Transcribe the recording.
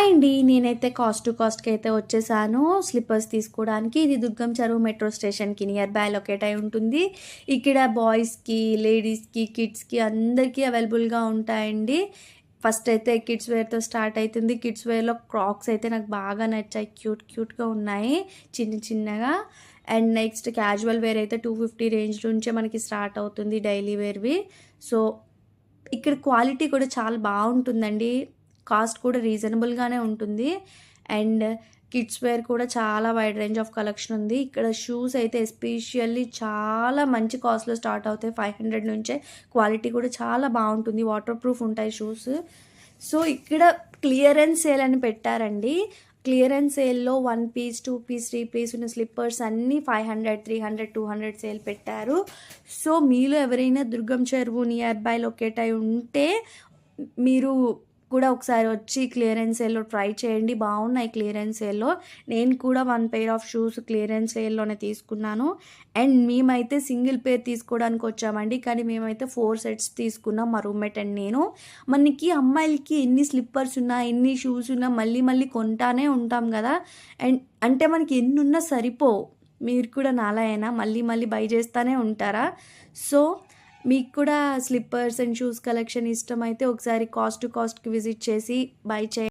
Hi అండి. నేనైతే cost to కాస్ట్‌కి అయితే వచ్చేసాను స్లిప్పర్స్ తీసుకోవడానికి. ఇది దుర్గం చెరువు మెట్రో స్టేషన్‌కి నియర్ బై లొకేట్ అయి ఉంటుంది. ఇక్కడ బాయ్స్‌కి, లేడీస్‌కి, కిడ్స్‌కి అందరికీ అవైలబుల్‌గా ఉంటాయండి. ఫస్ట్ అయితే కిడ్స్ వేర్‌తో స్టార్ట్ అయితుంది. కిడ్స్ వేర్‌లో క్రాక్స్ అయితే నాకు బాగా నచ్చాయి. క్యూట్‌గా ఉన్నాయి చిన్నగా. అండ్ నెక్స్ట్ క్యాజువల్ వేర్ అయితే 250 రేంజ్ నుంచే మనకి స్టార్ట్ అవుతుంది డైలీ వేర్‌వి. సో, ఇక్కడ క్వాలిటీ కూడా చాలా బావుంటుందండి. కాస్ట్ కూడా రీజనబుల్‌గానే ఉంటుంది. అండ్ కిడ్స్ వేర్ కూడా చాలా వైడ్ రేంజ్ ఆఫ్ కలెక్షన్ ఉంది. ఇక్కడ షూస్ అయితే ఎస్పెషల్లీ చాలా మంచి కాస్ట్‌లో స్టార్ట్ అవుతాయి. 500 నుంచే. క్వాలిటీ కూడా చాలా బావుంటుంది. వాటర్ ప్రూఫ్ ఉంటాయి షూస్. సో, ఇక్కడ క్లియరెన్స్ సేల్ అని పెట్టారండి. క్లియరెన్స్ సేల్‌లో 1 పీస్, 2 పీస్, 3 పీస్ ఉన్న స్లిప్పర్స్ అన్నీ 500, 300, 200 సేల్ పెట్టారు. సో, మీలో ఎవరైనా దుర్గం చెరువు నియర్ బై లొకేట్ అయి ఉంటే మీరు కూడా ఒకసారి వచ్చి క్లియరెన్స్ సేల్‌లో ట్రై చేయండి. బాగున్నాయి క్లియరెన్స్ సేల్‌లో. నేను కూడా 1 పెయిర్ ఆఫ్ షూస్ క్లియరెన్స్ సేల్‌లోనే తీసుకున్నాను. అండ్ మేమైతే సింగిల్ పెయిర్ తీసుకోవడానికి వచ్చామండి. కానీ మేమైతే 4 సెట్స్ తీసుకున్నాం మా రూమ్‌మేట్ అండ్ నేను. మనకి అమ్మాయిలకి ఎన్ని స్లిప్పర్స్ ఉన్నా, ఎన్ని షూస్ ఉన్నా మళ్ళీ కొంటానే ఉంటాం గదా! అండ్ అంటే మనకి ఎన్నున్నా సరిపోవు. మీరు కూడా నాలాయేనా మళ్ళీ బై చేస్తానే ఉంటారా? సో, మీకు కూడా స్లిప్పర్స్ అండ్ షూస్ కలెక్షన్ ఇష్టమైతే ఒకసారి కాస్ట్ టు కాస్ట్‌కి విజిట్ చేసి బై చేయండి.